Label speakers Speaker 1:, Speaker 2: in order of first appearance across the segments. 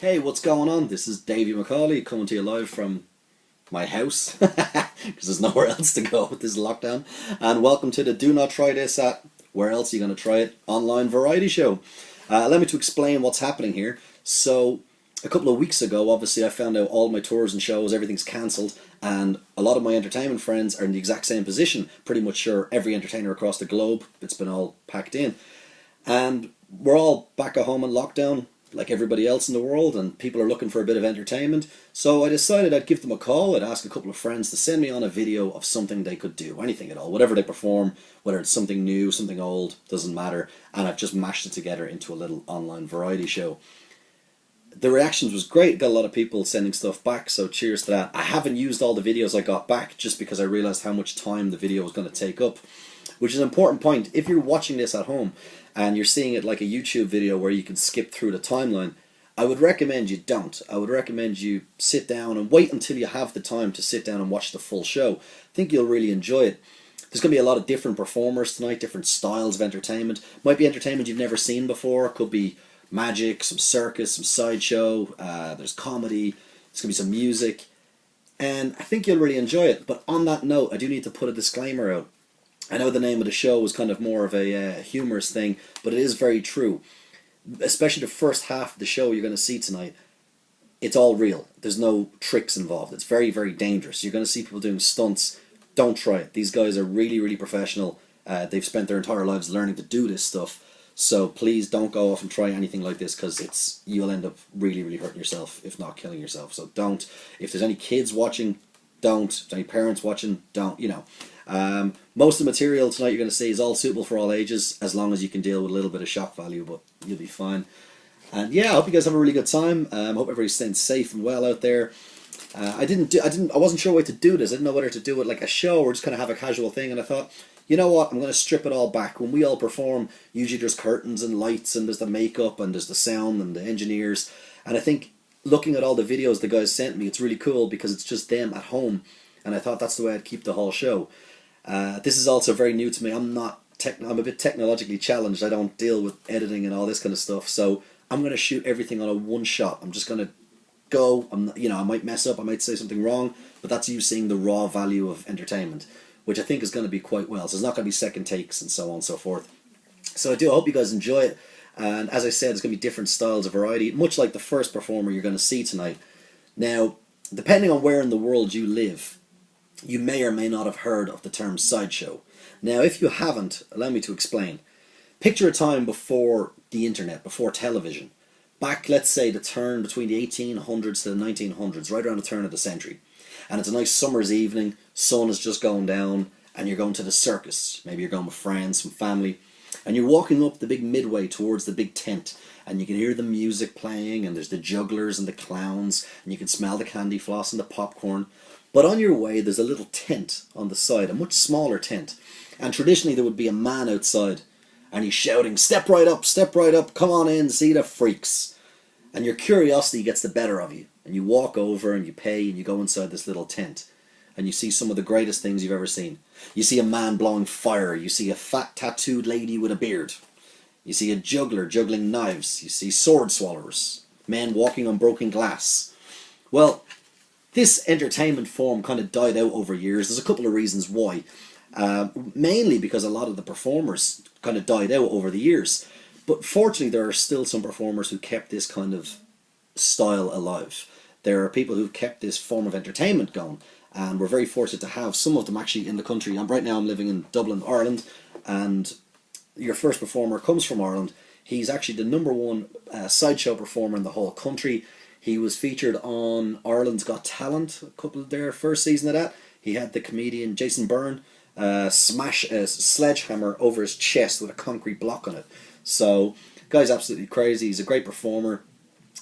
Speaker 1: Hey, what's going on? This is Davey Mcauley coming to you live from my house because there's nowhere else to go with this lockdown. And welcome to the Do Not Try This at Where Else Are You Going to Try It online variety show. Allow me to explain what's happening here. So, a couple of weeks ago, obviously, I found out all my tours and shows, everything's cancelled, and a lot of my entertainment friends are in the exact same position. Pretty much sure every entertainer across the globe, it's been all packed in. And we're all back at home in lockdown, like everybody else in the world, and people are looking for a bit of entertainment. So I decided I'd give them a call. I'd ask a couple of friends to send me on a video of something they could do, anything at all, whatever they perform, whether it's something new, something old, doesn't matter. And I've just mashed it together into a little online variety show. The reactions was great. Got a lot of people sending stuff back, so cheers to that. I haven't used all the videos I got back just because I realized how much time the video was going to take up, which is an important point. If you're watching this at home and you're seeing it like a YouTube video where you can skip through the timeline, I would recommend you don't. I would recommend you sit down and wait until you have the time to sit down and watch the full show. I think you'll really enjoy it. There's going to be a lot of different performers tonight, different styles of entertainment. Might be entertainment you've never seen before. Could be magic, some circus, some sideshow. There's comedy. There's going to be some music. And I think you'll really enjoy it. But on that note, I do need to put a disclaimer out. I know the name of the show was kind of more of a humorous thing, but it is very true. Especially the first half of the show you're going to see tonight, it's all real. There's no tricks involved. It's very, very dangerous. You're going to see people doing stunts. Don't try it. These guys are really, really professional. They've spent their entire lives learning to do this stuff. So please don't go off and try anything like this because you'll end up really, really hurting yourself, if not killing yourself. So don't. If there's any kids watching, don't. If there's any parents watching, don't. Most of the material tonight you're going to see is all suitable for all ages, as long as you can deal with a little bit of shock value, but you'll be fine. And yeah, I hope you guys have a really good time. I hope everybody's staying safe and well out there. I wasn't sure what to do this. I didn't know whether to do it like a show or just kind of have a casual thing. And I thought, you know what? I'm going to strip it all back. When we all perform, usually there's curtains and lights and there's the makeup and there's the sound and the engineers. And I think looking at all the videos the guys sent me, it's really cool because it's just them at home. And I thought that's the way I'd keep the whole show. This is also very new to me. I'm a bit technologically challenged. I don't deal with editing and all this kind of stuff. So I'm going to shoot everything on a one shot. I'm just going to go. I might mess up. I might say something wrong. But that's you seeing the raw value of entertainment, which I think is going to be quite well. So there's not going to be second takes and so on and so forth. So I hope you guys enjoy it. And as I said, there's going to be different styles of variety, much like the first performer you're going to see tonight. Now, depending on where in the world you live, you may or may not have heard of the term sideshow. Now, if you haven't, allow me to explain. Picture a time before the internet, before television. Back, let's say, the turn between the 1800s to the 1900s, right around the turn of the century. And it's a nice summer's evening, sun is just going down, and you're going to the circus. Maybe you're going with friends, some family. And you're walking up the big midway towards the big tent, and you can hear the music playing, and there's the jugglers and the clowns, and you can smell the candy floss and the popcorn. But on your way, there's a little tent on the side, a much smaller tent. And traditionally, there would be a man outside, and he's shouting, step right up, come on in, see the freaks. And your curiosity gets the better of you. And you walk over, and you pay, and you go inside this little tent. And you see some of the greatest things you've ever seen. You see a man blowing fire. You see a fat, tattooed lady with a beard. You see a juggler juggling knives. You see sword swallowers. Men walking on broken glass. Well, this entertainment form kind of died out over years. There's a couple of reasons why. Mainly because a lot of the performers kind of died out over the years. But fortunately, there are still some performers who kept this kind of style alive. There are people who've kept this form of entertainment going. And we're very fortunate to have some of them actually in the country. Right now I'm living in Dublin, Ireland. And your first performer comes from Ireland. He's actually the number one sideshow performer in the whole country. He was featured on Ireland's Got Talent, a couple of their first season of that. He had the comedian Jason Byrne smash a sledgehammer over his chest with a concrete block on it. So, guy's absolutely crazy. He's a great performer.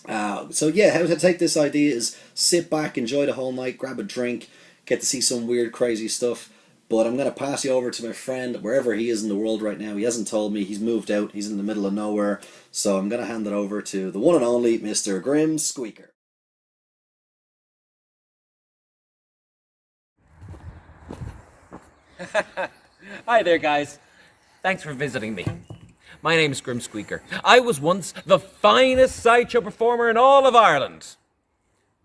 Speaker 1: So yeah, how to take this idea is sit back, enjoy the whole night, grab a drink, get to see some weird, crazy stuff. But I'm going to pass you over to my friend, wherever he is in the world right now. He hasn't told me. He's moved out. He's in the middle of nowhere. So I'm going to hand it over to the one and only Mr. Grim Squeaker.
Speaker 2: Hi there, guys. Thanks for visiting me. My name is Squeaker. I was once the finest sideshow performer in all of Ireland.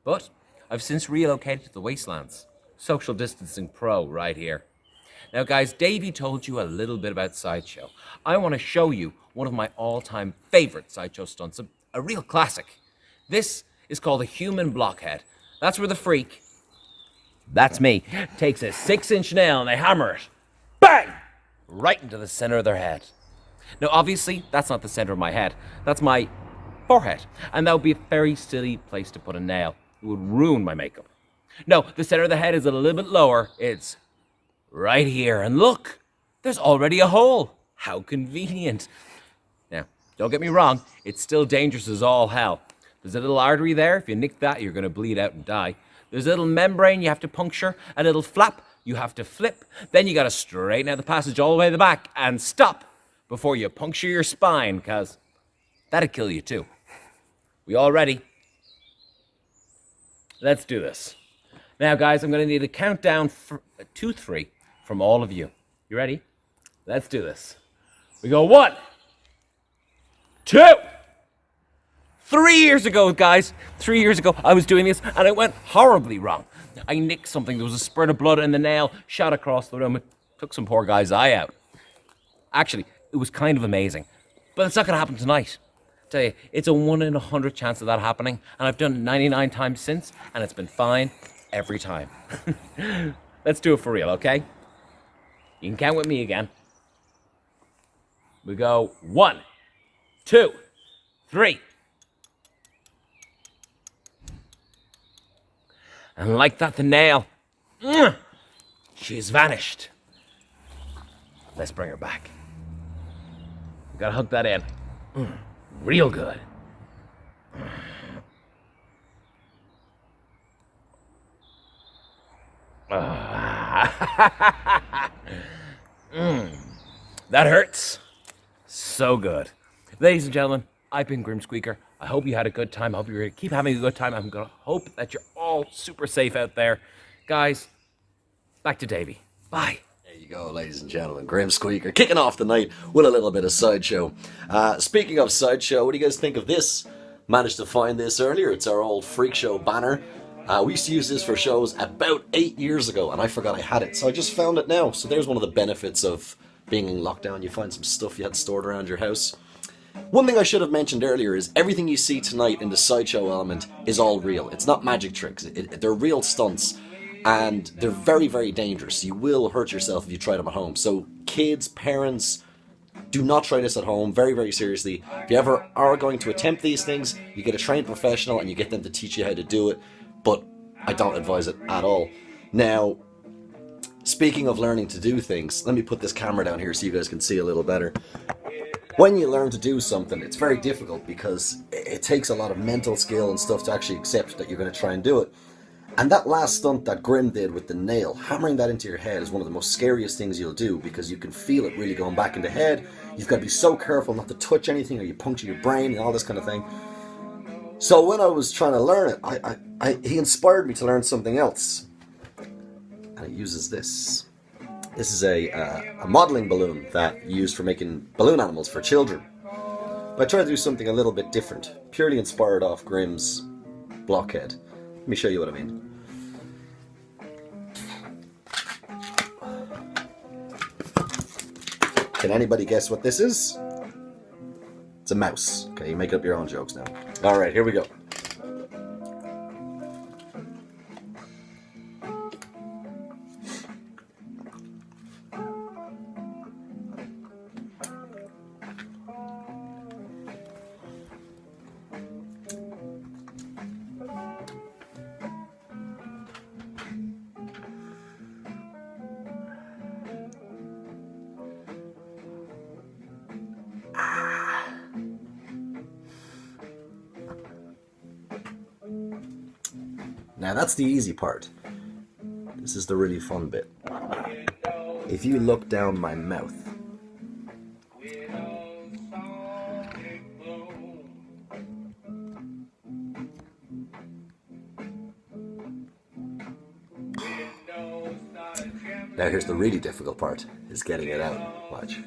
Speaker 2: But I've since relocated to the wastelands. Social distancing pro right here. Now guys, Davey told you a little bit about sideshow. I want to show you one of my all-time favorite sideshow stunts, a real classic. This is called a human blockhead. That's where the freak, that's me, takes a 6-inch nail and they hammer it, bang, right into the center of their head. Now obviously, that's not the center of my head. That's my forehead. And that would be a very silly place to put a nail. It would ruin my makeup. No, the center of the head is a little bit lower. It's right here. And look, there's already a hole. How convenient. Now, don't get me wrong. It's still dangerous as all hell. There's a little artery there. If you nick that, you're going to bleed out and die. There's a little membrane you have to puncture. A little flap you have to flip. Then you got to straighten out the passage all the way to the back and stop before you puncture your spine, because that'd kill you too. We all ready? Let's do this. Now, guys, I'm going to need a countdown for 2, 3 from all of you. You ready? Let's do this. We go 1, 2. 3 years ago, guys. 3 years ago, I was doing this, and it went horribly wrong. I nicked something. There was a spurt of blood, and the nail shot across the room. It took some poor guy's eye out. Actually, it was kind of amazing. But it's not going to happen tonight. Tell you, it's a 1 in 100 chance of that happening, and I've done it 99 times since, and it's been fine every time. Let's do it for real, okay? You can count with me again. We go 1, 2, 3. And like that, the nail, she's vanished. Let's bring her back. We gotta hook that in. Real good. That hurts. So good. Ladies and gentlemen, I've been Squeaker. I hope you had a good time. I hope you're going to keep having a good time. I'm going to hope that you're all super safe out there. Guys, back to Davey. Bye.
Speaker 1: There you go, ladies and gentlemen. Squeaker kicking off the night with a little bit of sideshow. Speaking of sideshow, what do you guys think of this? Managed to find this earlier. It's our old freak show banner. We used to use this for shows about 8 years ago, and I forgot I had it, so I just found it now. So there's one of the benefits of being in lockdown. You find some stuff you had stored around your house. One thing I should have mentioned earlier is everything you see tonight in the sideshow element is all real. It's not magic tricks. They're real stunts, and they're very, very dangerous. You will hurt yourself if you try them at home. So kids, parents, do not try this at home, very, very seriously. If you ever are going to attempt these things, you get a trained professional and you get them to teach you how to do it, but I don't advise it at all. Now, speaking of learning to do things, let me put this camera down here so you guys can see a little better. When you learn to do something, it's very difficult because it takes a lot of mental skill and stuff to actually accept that you're going to try and do it. And that last stunt that Grim did with the nail, hammering that into your head is one of the most scariest things you'll do because you can feel it really going back in the head. You've got to be so careful not to touch anything or you puncture your brain and all this kind of thing. So when I was trying to learn it, he inspired me to learn something else. And it uses this. This is a modeling balloon that you use for making balloon animals for children. But I tried to do something a little bit different, purely inspired off Grimm's blockhead. Let me show you what I mean. Can anybody guess what this is? It's a mouse. Okay, you make up your own jokes now. Alright, here we go. Now that's the easy part. This is the really fun bit. If you look down my mouth, now here's the really difficult part, is getting it out. Watch.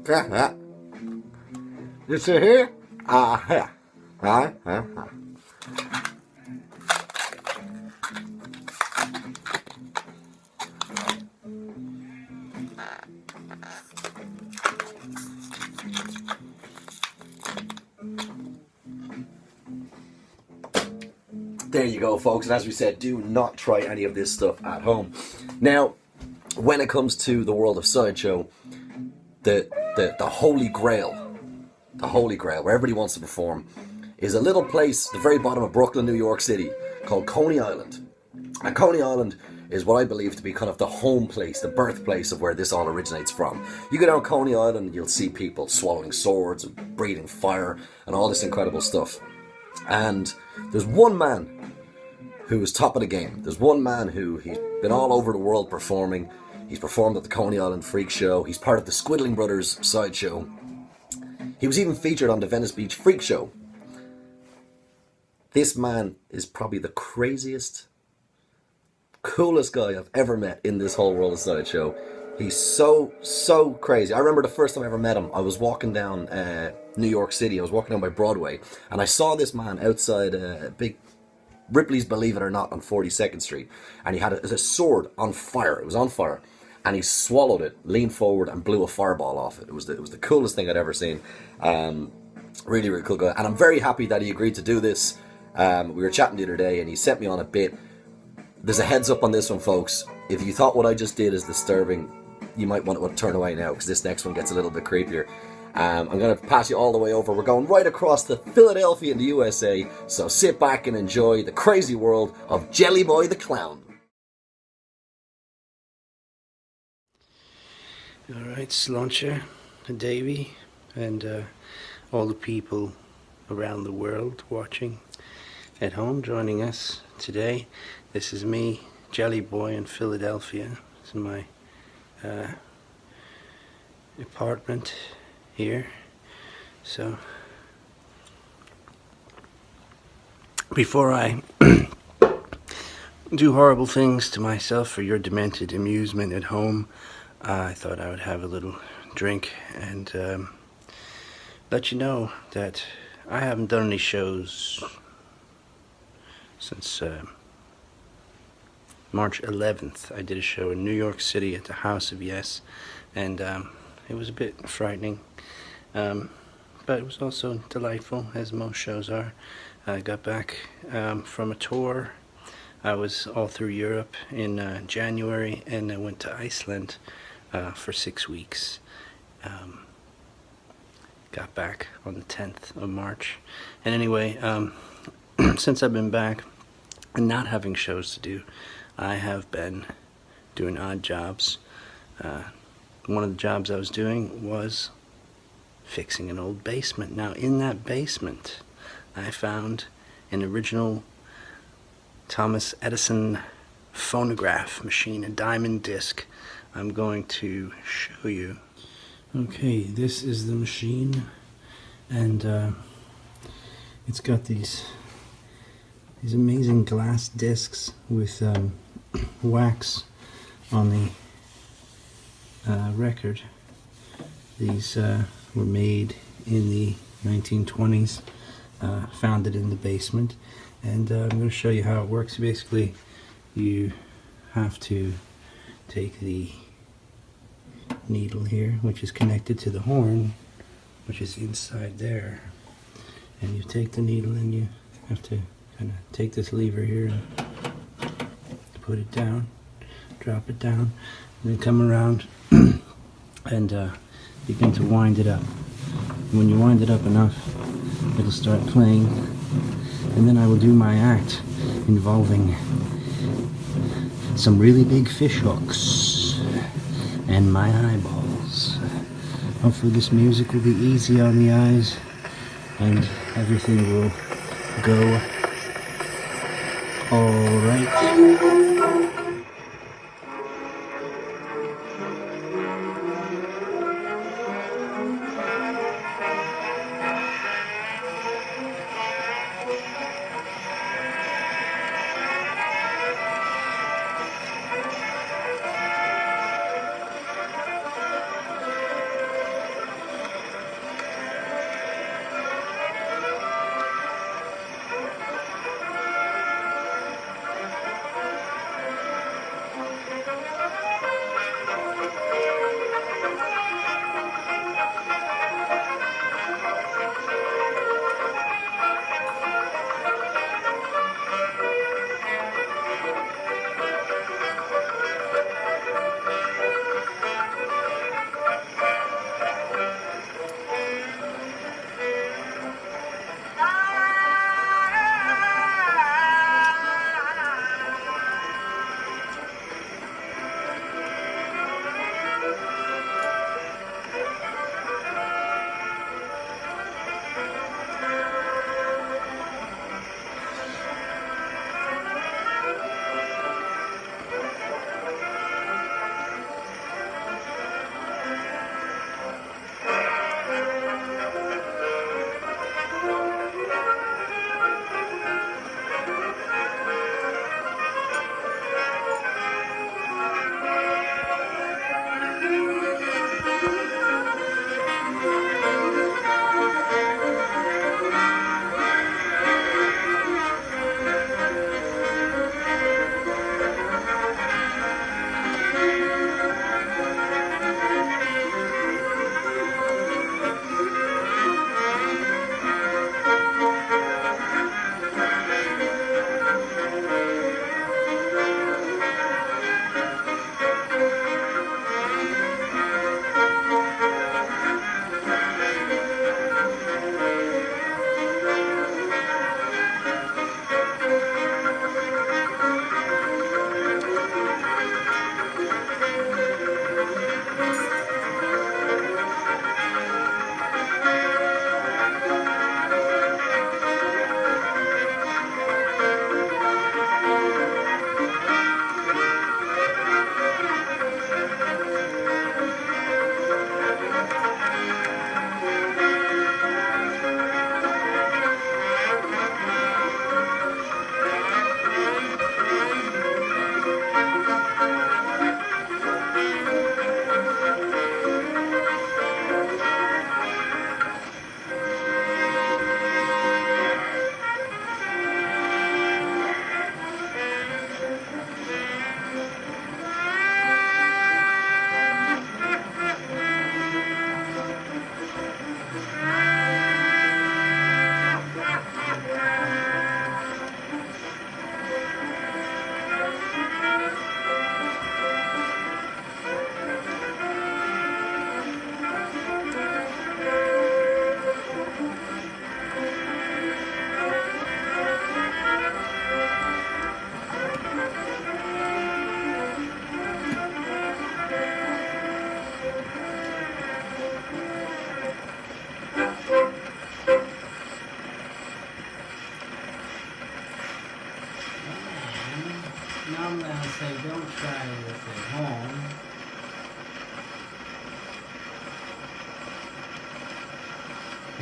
Speaker 3: You see here? Here. Huh?
Speaker 1: There you go, folks. And as we said, do not try any of this stuff at home. Now, when it comes to the world of sideshow, the holy grail, where everybody wants to perform, is a little place at the very bottom of Brooklyn, New York City, called Coney Island. And Coney Island is what I believe to be kind of the home place, the birthplace of where this all originates from. You go down Coney Island and you'll see people swallowing swords and breathing fire and all this incredible stuff. And there's one man who is top of the game. There's one man he's been all over the world performing. He's performed at the Coney Island Freak Show. He's part of the Squiddling Brothers sideshow. He was even featured on the Venice Beach Freak Show. This man is probably the craziest, coolest guy I've ever met in this whole world of sideshow. He's so crazy. I remember the first time I ever met him, I was walking down New York City. I was walking down by Broadway, and I saw this man outside a big Ripley's Believe It or Not on 42nd Street, and he had a sword on fire. It was on fire, and he swallowed it, leaned forward, and blew a fireball off it. It was the coolest thing I'd ever seen. Really, really cool guy, and I'm very happy that he agreed to do this. We were chatting the other day, and he sent me on a bit. There's a heads up on this one, folks. If you thought what I just did is disturbing, you might want to turn away now, because this next one gets a little bit creepier. I'm going to pass you all the way over. We're going right across to Philadelphia in the USA, so sit back and enjoy the crazy world of Jelly Boy the Clown.
Speaker 4: Alright, Slauncher, Davey, and all the people around the world watching at home, joining us today. This is me, Jelly Boy, in Philadelphia. This is my apartment here. So before I do horrible things to myself for your demented amusement at home, I thought I would have a little drink and let you know that I haven't done any shows since March 11th. I did a show in New York City at the House of Yes, and it was a bit frightening, but it was also delightful, as most shows are. I got back from a tour. I was all through Europe in January, and I went to Iceland for 6 weeks. Got back on the 10th of March. And anyway, since I've been back and not having shows to do, I have been doing odd jobs. One of the jobs I was doing was fixing an old basement. Now, in that basement, I found an original Thomas Edison phonograph machine, a diamond disc. I'm going to show you. Okay, this is the machine, and it's got these amazing glass discs with wax on the record. These were made in the 1920s, founded in the basement, and I'm going to show you how it works. Basically, you have to take the needle here, which is connected to the horn, which is inside there, and you take the needle and you have to kind of take this lever here and put it down, drop it down, and then come around and begin to wind it up. When you wind it up enough, it'll start playing, and then I will do my act involving some really big fish hooks and my eyeballs. Hopefully this music will be easy on the eyes and everything will go all right.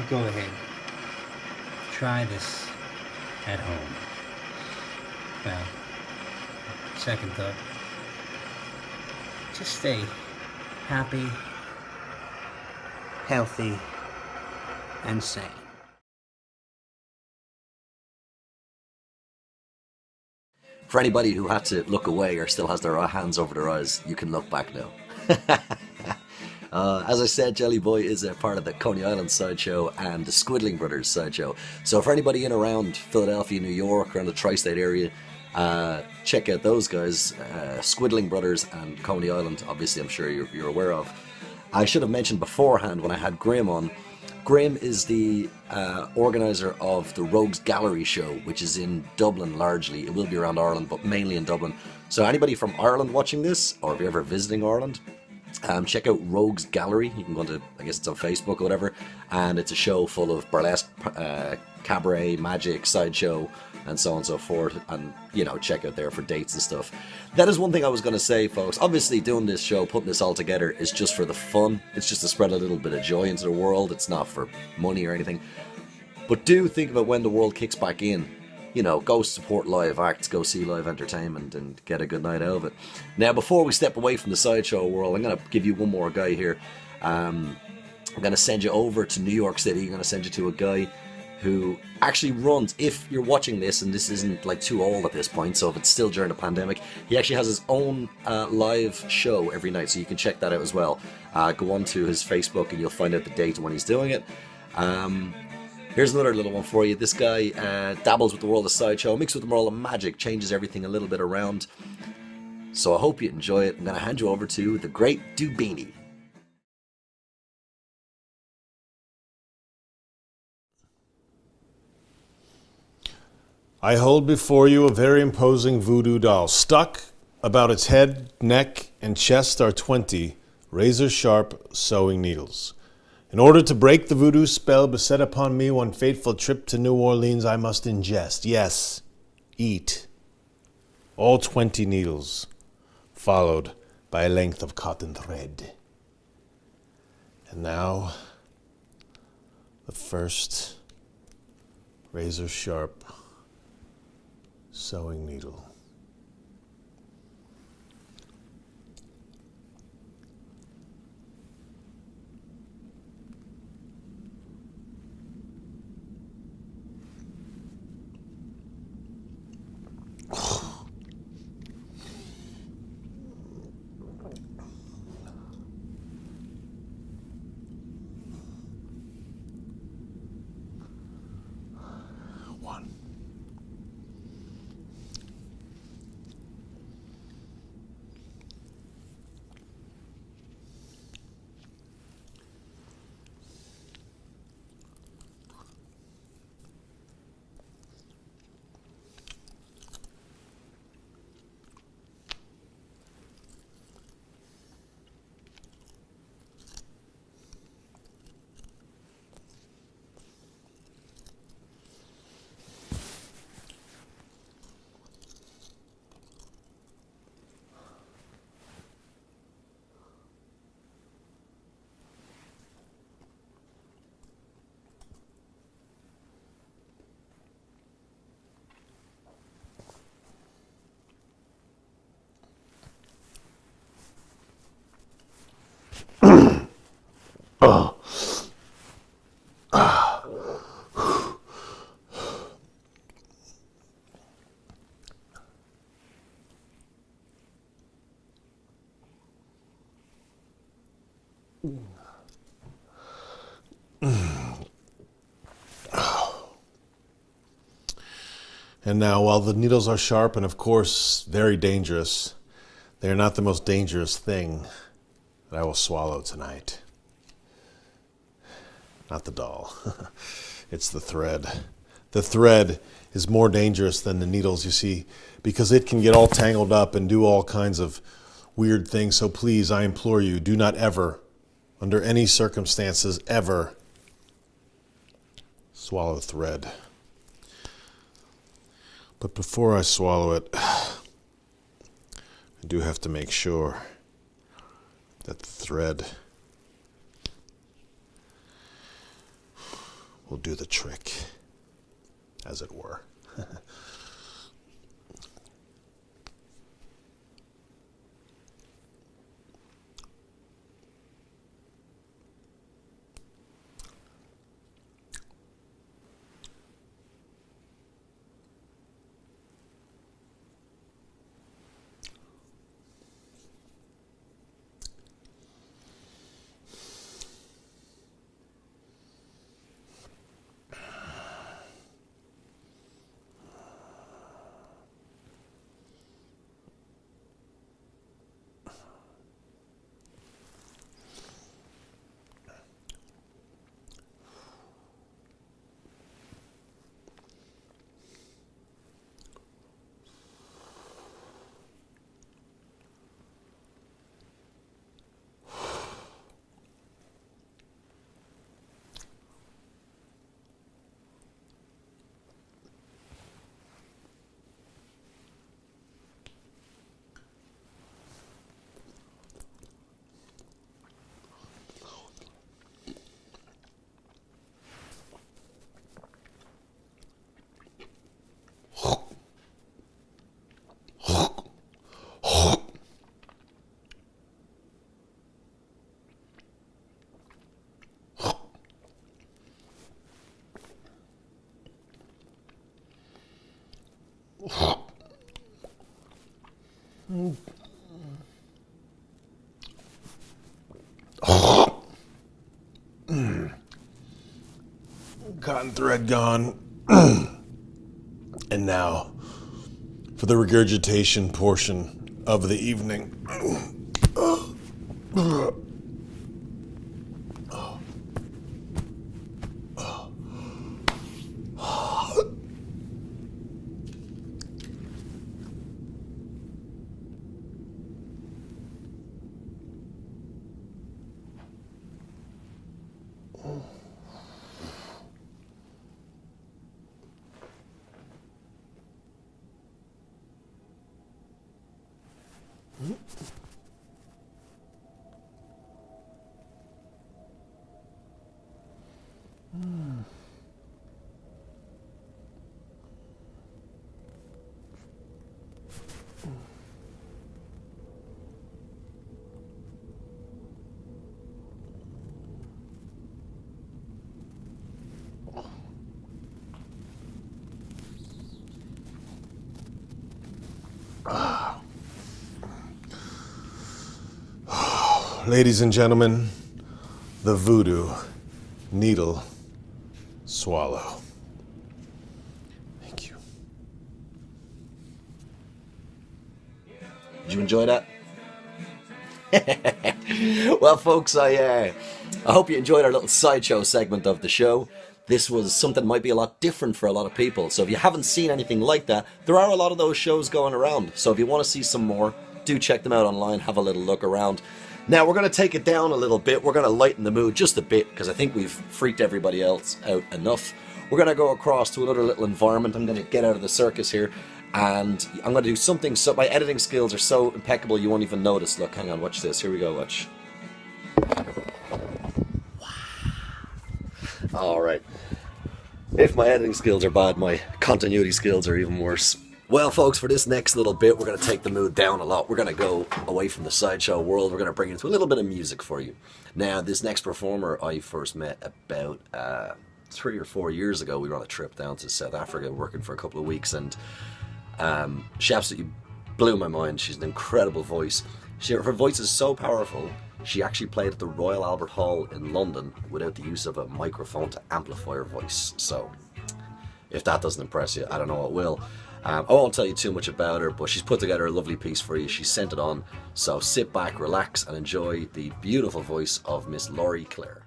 Speaker 4: go ahead. Try this at home. Well, second thought. Just stay happy, healthy, and sane.
Speaker 1: For anybody who had to look away or still has their hands over their eyes, you can look back now. As I said, Jelly Boy is a part of the Coney Island Sideshow and the Squidling Brothers Sideshow. So for anybody in around Philadelphia, New York, or in the tri-state area, check out those guys, Squidling Brothers and Coney Island. Obviously, I'm sure you're aware of. I should have mentioned beforehand when I had Grim on. Grim is the organiser of the Rogues Gallery show, which is in Dublin largely. It will be around Ireland, but mainly in Dublin. So anybody from Ireland watching this, or if you're ever visiting Ireland, check out Rogues Gallery. You can go to, I guess it's on Facebook or whatever, and it's a show full of burlesque, cabaret, magic, sideshow, and so on and so forth. And, you know, check out there for dates and stuff. That is one thing I was going to say, folks. Obviously, doing this show, putting this all together, is just for the fun. It's just to spread a little bit of joy into the world. It's not for money or anything. But do think about when the world kicks back in. You know, go support live acts, go see live entertainment, and get a good night out of it. Now, before we step away from the sideshow world, I'm going to give you one more guy here. I'm going to send you over to New York City. I'm going to send you to a guy who actually runs, if you're watching this, and this isn't like too old at this point, so if it's still during the pandemic, he actually has his own live show every night, so you can check that out as well. Go on to his Facebook and you'll find out the date when he's doing it. Here's another little one for you. This guy dabbles with the world of sideshow, mixed with the world of magic, changes everything a little bit around. So I hope you enjoy it. I'm going to hand you over to the great Dubini.
Speaker 5: I hold before you a very imposing voodoo doll. Stuck about its head, neck, and chest are 20 razor-sharp sewing needles. In order to break the voodoo spell beset upon me one fateful trip to New Orleans, I must ingest, yes, eat, all 20 needles, followed by a length of cotton thread. And now, the first razor-sharp sewing needle. One. And now, while the needles are sharp and, of course, very dangerous, they are not the most dangerous thing that I will swallow tonight. Not the doll. It's the thread. The thread is more dangerous than the needles, you see, because it can get all tangled up and do all kinds of weird things. So please, I implore you, do not ever, under any circumstances, ever swallow thread. But before I swallow it, I do have to make sure that the thread will do the trick, as it were. Cotton thread gone. And now, for the regurgitation portion of the evening. Ladies and gentlemen, the voodoo needle swallow. Thank you.
Speaker 1: Did you enjoy that? Well, folks, I hope you enjoyed our little sideshow segment of the show. This was something that might be a lot different for a lot of people. So if you haven't seen anything like that, there are a lot of those shows going around. So if you want to see some more, do check them out online, have a little look around. Now, we're going to take it down a little bit. We're going to lighten the mood just a bit because I think we've freaked everybody else out enough. We're going to go across to another little environment. I'm going to get out of the circus here and I'm going to do something. So my editing skills are so impeccable you won't even notice. Look, hang on, watch this. Here we go, watch. All right. If my editing skills are bad, my continuity skills are even worse. Well, folks, for this next little bit, we're going to take the mood down a lot. We're going to go away from the sideshow world. We're going to bring it into a little bit of music for you. Now, this next performer I first met about 3 or 4 years ago. We were on a trip down to South Africa working for a couple of weeks, and she absolutely blew my mind. She's an incredible voice. Her voice is so powerful, she actually played at the Royal Albert Hall in London without the use of a microphone to amplify her voice. So, if that doesn't impress you, I don't know what will. I won't tell you too much about her, but she's put together a lovely piece for you. She sent it on, so sit back, relax, and enjoy the beautiful voice of Miss Laurie Claire.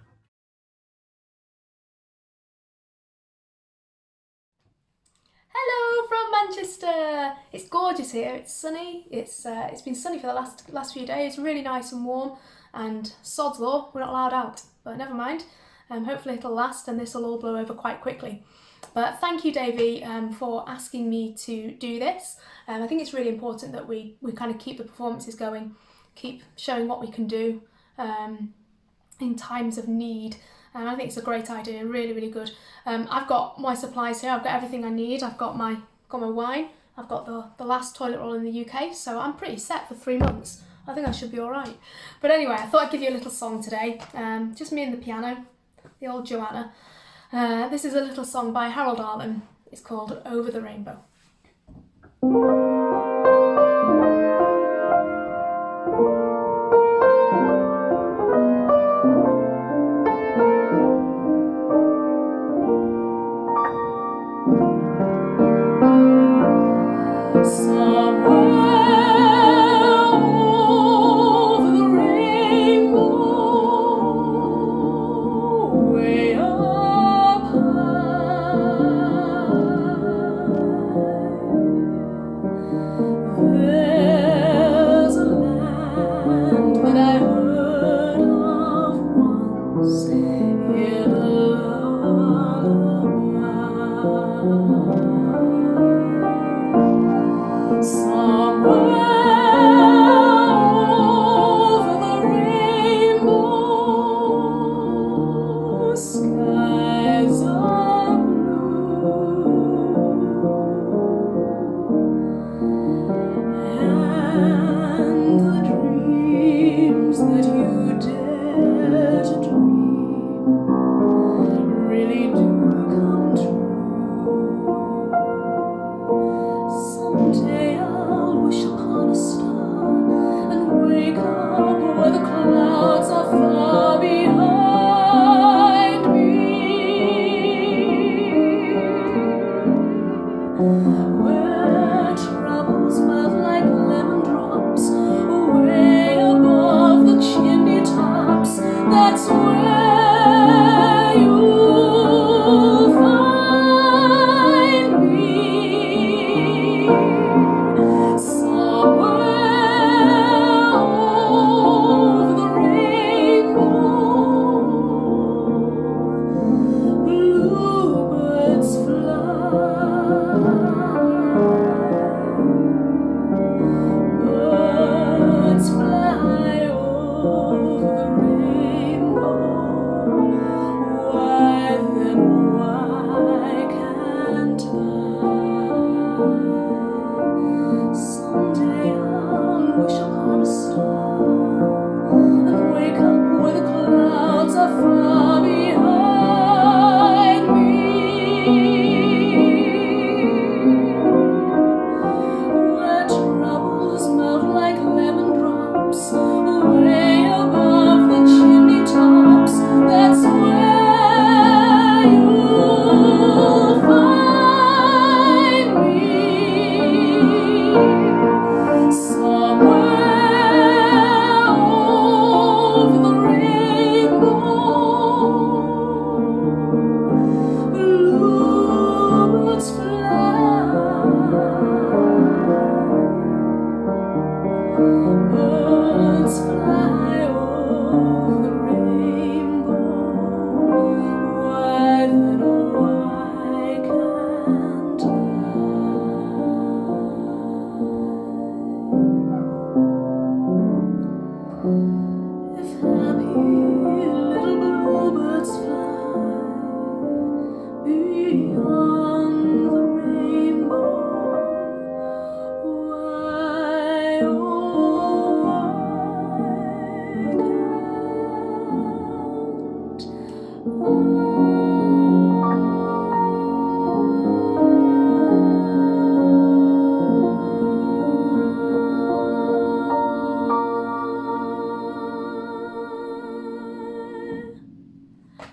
Speaker 6: Hello from Manchester. It's gorgeous here. It's sunny. It's been sunny for the last few days. Really nice and warm. And sod's law, we're not allowed out. But never mind. Hopefully it'll last, and this will all blow over quite quickly. But thank you, Davey, for asking me to do this. I think it's really important that we kind of keep the performances going, keep showing what we can do in times of need. and I think it's a great idea, really, really good. I've got my supplies here. I've got everything I need. I've got my wine. I've got the last toilet roll in the UK, so I'm pretty set for 3 months. I think I should be all right. But anyway, I thought I'd give you a little song today. Just me and the piano, the old Joanna. This is a little song by Harold Arlen. It's called Over the Rainbow.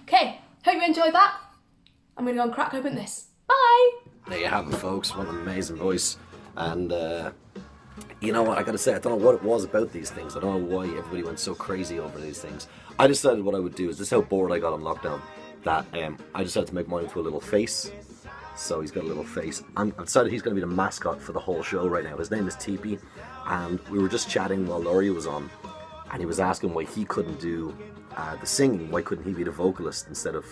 Speaker 6: Okay, hope you enjoyed that. I'm going to go and crack open this. Bye!
Speaker 1: There you have it, folks. What an amazing voice. And you know what, I gotta say, I don't know what it was about these things. I don't know why everybody went so crazy over these things. I decided what I would do is, this is how bored I got on lockdown, that I decided to make mine into a little face. So he's got a little face. I decided he's going to be the mascot for the whole show right now. His name is Teepee, and we were just chatting while Laurie was on, and he was asking why he couldn't do the singing. Why couldn't he be the vocalist instead of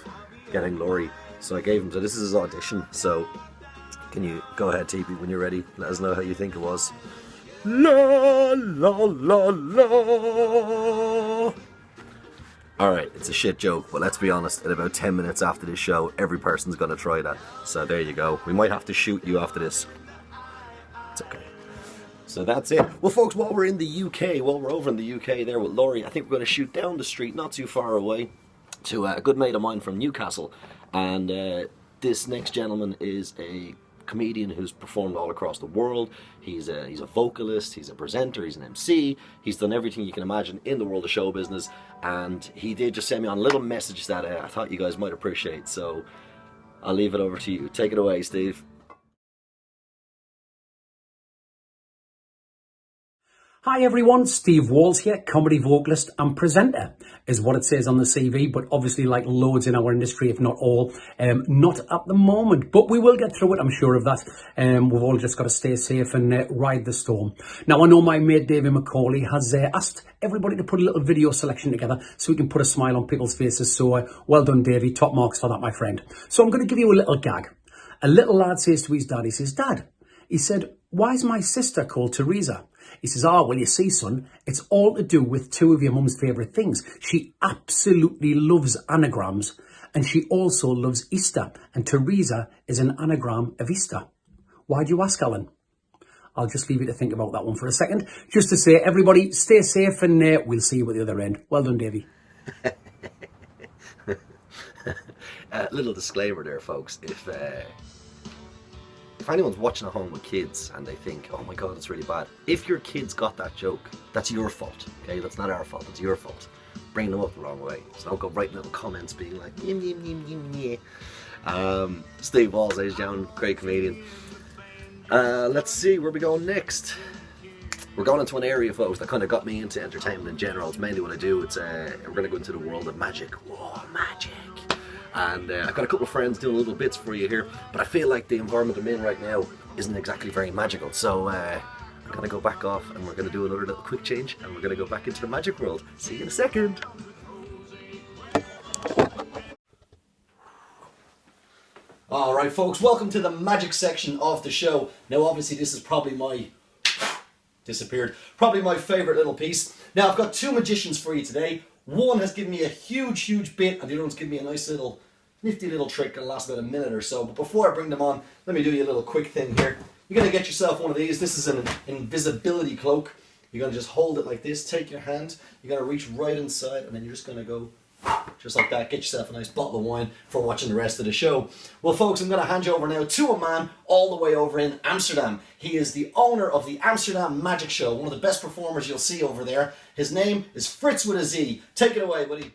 Speaker 1: getting Laurie? So I gave him, so this is his audition. So can you go ahead, Teepee, when you're ready? Let us know how you think it was. La la la la. Alright, it's a shit joke, but let's be honest, in about 10 minutes after this show, every person's gonna try that. So there you go. We might have to shoot you after this. It's okay. So that's it. Well, folks, while we're in the UK, while we're over in the UK there with Laurie, I think we're gonna shoot down the street, not too far away, to a good mate of mine from Newcastle. And this next gentleman is a comedian who's performed all across the world. He's a vocalist, he's a presenter, he's an MC. He's done everything you can imagine in the world of show business, and he did just send me on a little message that I thought you guys might appreciate. So I'll leave it over to you. Take it away, Steve.
Speaker 7: Hi everyone, Steve Walls here, comedy vocalist and presenter is what it says on the CV, but obviously like loads in our industry, if not all, not at the moment, but we will get through it, I'm sure of that. We've all just got to stay safe and ride the storm. Now I know my mate Davey Mcauley has asked everybody to put a little video selection together so we can put a smile on people's faces, so well done Davey, top marks for that my friend. So I'm going to give you a little gag. A little lad says to his dad, he says, "Dad," he said, "why is my sister called Teresa?" He says, "Oh, well, you see, son, it's all to do with two of your mum's favourite things. She absolutely loves anagrams, and she also loves Easter, and Teresa is an anagram of Easter." Why do you ask, Alan? I'll just leave you to think about that one for a second. Just to say, everybody, stay safe, and we'll see you at the other end. Well done, Davey.
Speaker 1: Little disclaimer there, folks. If anyone's watching at home with kids and they think, "Oh my god, it's really bad," if your kids got that joke, that's your fault, okay? That's not our fault, it's your fault. Bring them up the wrong way. So don't go writing little comments being like, "Yim, yim, yim, yim, yeah." Steve Walls, ladies and gentlemen, great comedian. Let's see, where we going next? We're going into an area, folks, that kind of got me into entertainment in general. It's mainly what I do. We're going to go into the world of magic. Whoa, magic! And I've got a couple of friends doing little bits for you here, but I feel like the environment I'm in right now isn't exactly very magical. So I'm going to go back off and we're going to do another little quick change and we're going to go back into the magic world. See you in a second. Alright folks, welcome to the magic section of the show. Now obviously this is probably my favourite little piece. Now I've got two magicians for you today. One has given me a huge bit and the other one's given me a nice little nifty little trick that'll last about a minute or so. But before I bring them on, let me do you a little quick thing here. You're going to get yourself one of these. This is an invisibility cloak. You're going to just hold it like this, take your hand, you're going to reach right inside and then you're just going to go just like that. Get yourself a nice bottle of wine for watching the rest of the show. Well folks, I'm going to hand you over now to a man all the way over in Amsterdam. He is the owner of the Amsterdam Magic Show, one of the best performers you'll see over there. His name is Fritz with a Z. Take it away, buddy.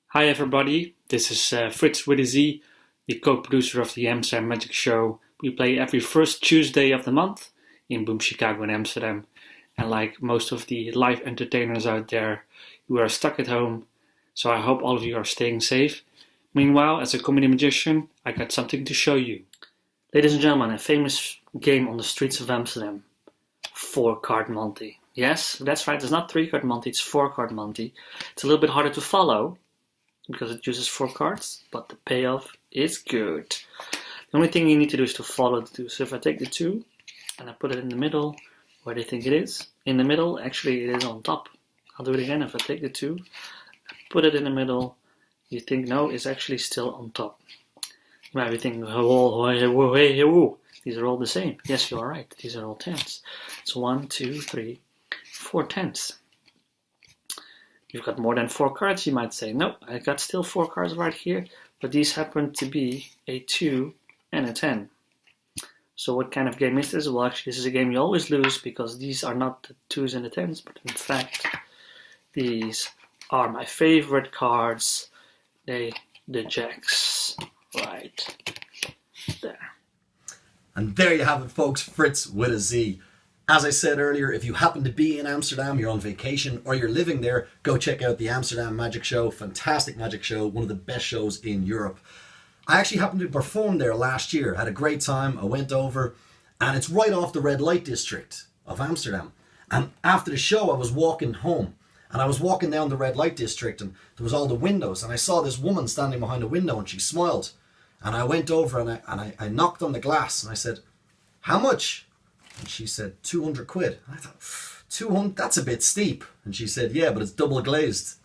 Speaker 8: Hi everybody, this is Fritz with a Z, the co-producer of the Amsterdam Magic Show. We play every first Tuesday of the month in Boom Chicago in Amsterdam. And like most of the live entertainers out there, you are stuck at home, so I hope all of you are staying safe. Meanwhile, as a comedy magician, I got something to show you. Ladies and gentlemen, a famous game on the streets of Amsterdam. 4-card Monty. Yes, that's right, it's not 3-card Monty, it's 4-card Monty. It's a little bit harder to follow, because it uses 4 cards, but the payoff is good. The only thing you need to do is to follow the 2. So if I take the 2, and I put it in the middle, where do you think it is? In the middle, actually it is on top. I'll do it again. If I take the 2, put it in the middle, you think no, it's actually still on top. You might be thinking, oh, these are all the same. Yes, you are right. These are all 10s. It's 1, 2, 3, 4 10s. You've got more than 4 cards, you might say. No, I got still 4 cards right here, but these happen to be a 2 and a 10. So what kind of game is this? Well, actually, this is a game you always lose because these are not the 2s and the 10s, but in fact, these are my favorite cards. The Jacks. Right there.
Speaker 1: And there you have it, folks. Fritz with a Z. As I said earlier, if you happen to be in Amsterdam, you're on vacation, or you're living there, go check out the Amsterdam Magic Show. Fantastic magic show, one of the best shows in Europe. I actually happened to perform there last year. Had a great time. I went over, and it's right off the red light district of Amsterdam. And after the show, I was walking home, and I was walking down the red light district, and there was all the windows, and I saw this woman standing behind a window, and she smiled. And I went over, and I knocked on the glass, and I said, "How much?" And she said, 200 quid. And I thought, 200, that's a bit steep. And she said, yeah, but it's double glazed.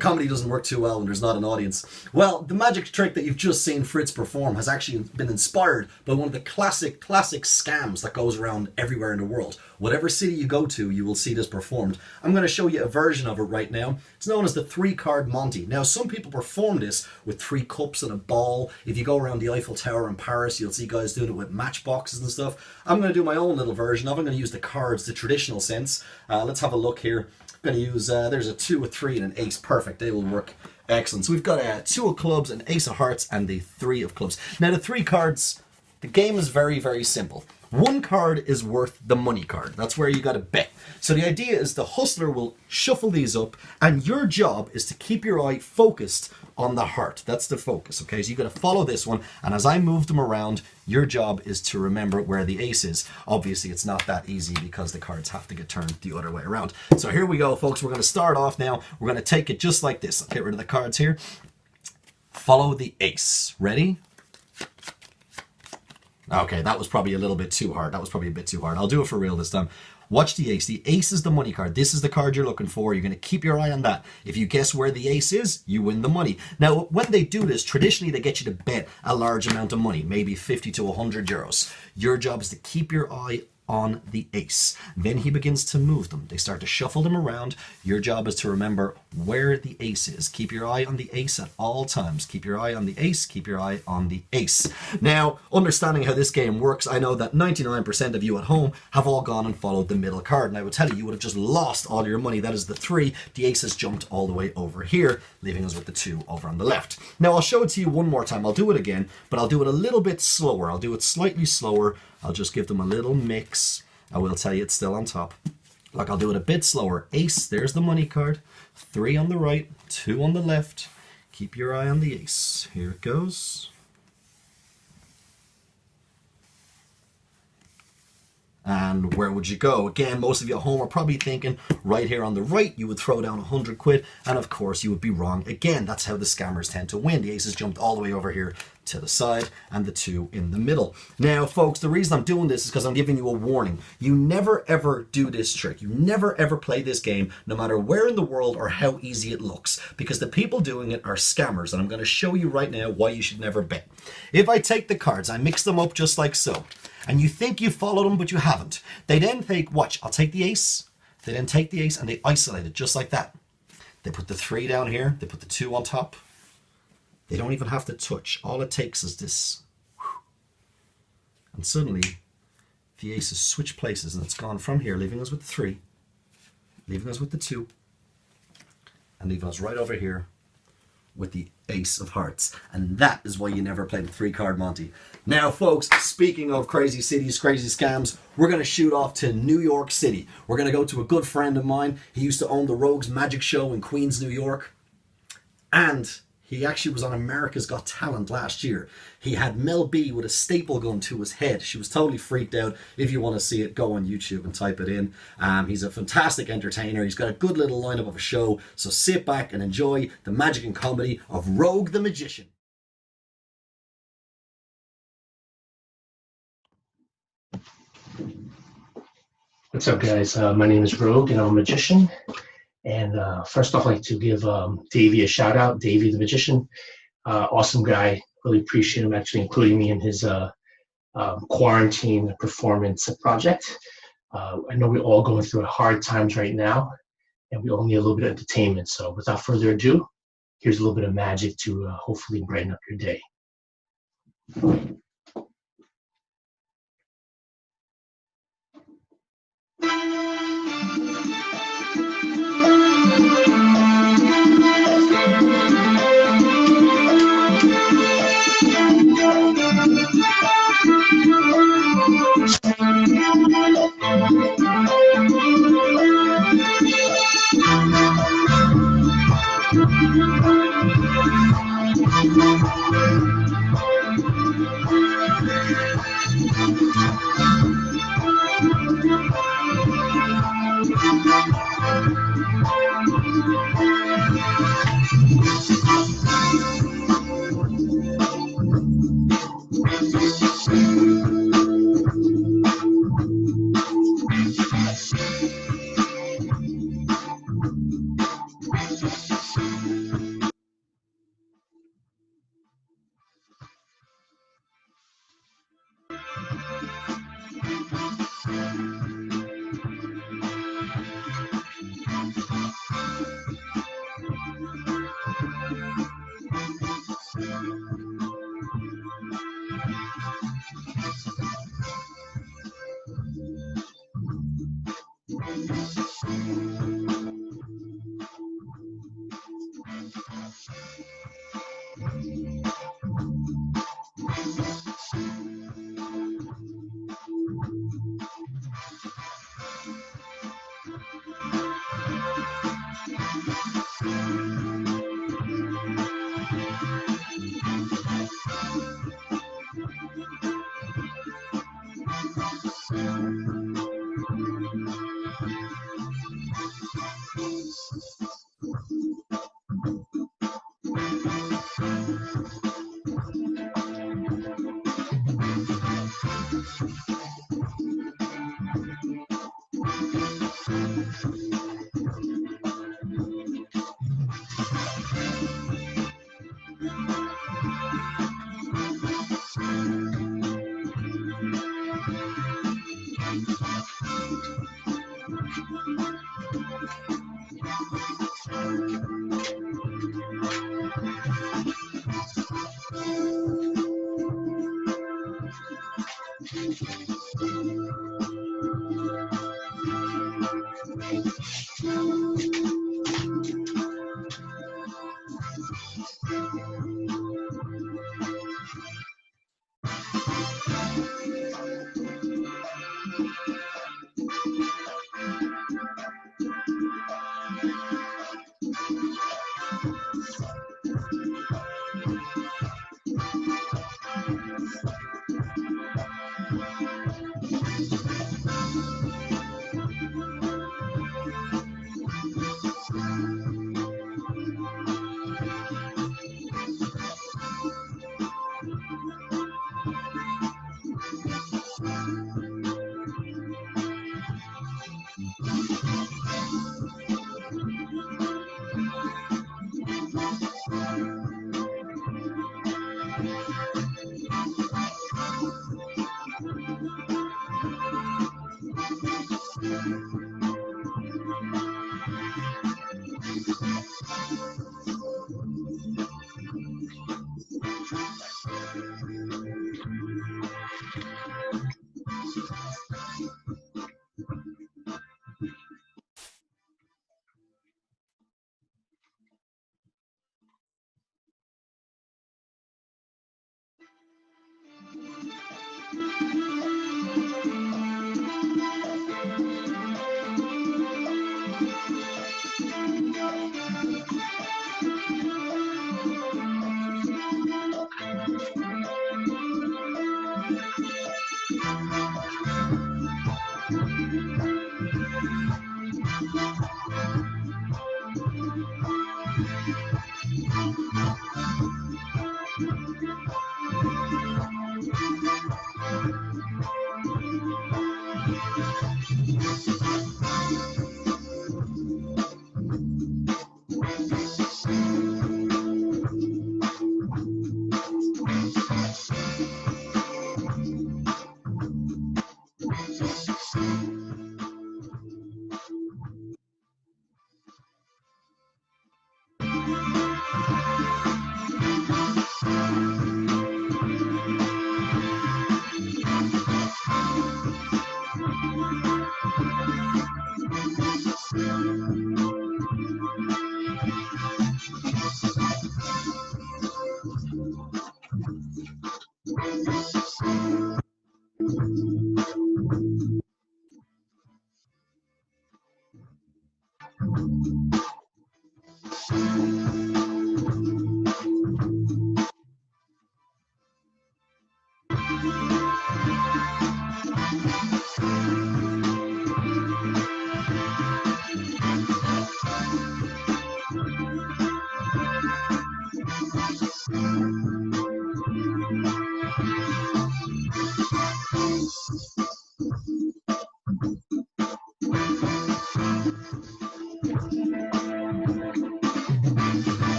Speaker 1: Comedy doesn't work too well when there's not an audience. Well, the magic trick that you've just seen Fritz perform has actually been inspired by one of the classic scams that goes around everywhere in the world. Whatever city you go to, you will see this performed. I'm going to show you a version of it right now. It's known as the 3-card Monty. Now, some people perform this with 3 cups and a ball. If you go around the Eiffel Tower in Paris, you'll see guys doing it with matchboxes and stuff. I'm going to do my own little version of it. I'm going to use the cards, the traditional sense. Let's have a look here. I'm going to use, there's a 2, a 3, and an ace. Perfect. They will work excellent. So we've got a 2 of clubs, an ace of hearts, and the 3 of clubs. Now the 3 cards, the game is very, very simple. 1 card is worth the money card. That's where you got to bet. So the idea is the hustler will shuffle these up, and your job is to keep your eye focused on the heart. That's the focus, okay? So you got to follow this one, and as I move them around, your job is to remember where the ace is. Obviously, it's not that easy because the cards have to get turned the other way around. So here we go, folks. We're going to start off now. We're going to take it just like this. I'll get rid of the cards here. Follow the ace. Ready? Okay, that was probably a little bit too hard. I'll do it for real this time. Watch the ace. The ace is the money card. This is the card you're looking for. You're going to keep your eye on that. If you guess where the ace is, you win the money. Now, when they do this, traditionally they get you to bet a large amount of money, maybe 50 to 100 euros. Your job is to keep your eye on the ace. Then he begins to move them. They start to shuffle them around. Your job is to remember where the ace is. Keep your eye on the ace at all times. Keep your eye on the ace. Keep your eye on the ace. Now, understanding how this game works, I know that 99% of you at home have all gone and followed the middle card. And I would tell you, you would have just lost all your money. That is the 3. The ace has jumped all the way over here, leaving us with the 2 over on the left. Now, I'll show it to you one more time. I'll do it again, but I'll do it a little bit slower. I'll do it slightly slower. I'll just give them a little mix. I will tell you it's still on top. Like, I'll do it a bit slower. Ace, there's the money card. 3 on the right, 2 on the left. Keep your eye on the ace. Here it goes. And where would you go? Again, most of you at home are probably thinking right here on the right, you would throw down 100 quid. And of course, you would be wrong. Again, that's how the scammers tend to win. The ace has jumped all the way over here to the side and the 2 in the middle. Now, folks, the reason I'm doing this is because I'm giving you a warning. You never, ever do this trick. You never, ever play this game, no matter where in the world or how easy it looks, because the people doing it are scammers. And I'm going to show you right now why you should never bet. If I take the cards, I mix them up just like so. And you think you followed them, but you haven't. They then take, watch, I'll take the ace. They then take the ace and they isolate it just like that. They put the 3 down here. They put the 2 on top. They don't even have to touch. All it takes is this. And suddenly, the ace has switched places and it's gone from here, leaving us with the 3, leaving us with the 2, and leaving us right over here with the ace of hearts. And that is why you never play the 3-card Monty. Now, folks, speaking of crazy cities, crazy scams, we're going to shoot off to New York City. We're going to go to a good friend of mine. He used to own the Rogues Magic Show in Queens, New York. And he actually was on America's Got Talent last year. He had Mel B with a staple gun to his head. She was totally freaked out. If you want to see it, go on YouTube and type it in. He's a fantastic entertainer. He's got a good little lineup of a show. So sit back and enjoy the magic and comedy of Rogue the Magician.
Speaker 9: What's up, guys? My name is Rogue, and I'm a magician. And first off, I'd like to give Davey a shout out. Davey the Magician, awesome guy. Really appreciate him actually including me in his quarantine performance project. I know we're all going through hard times right now, and we all need a little bit of entertainment. So without further ado, here's a little bit of magic to hopefully brighten up your day.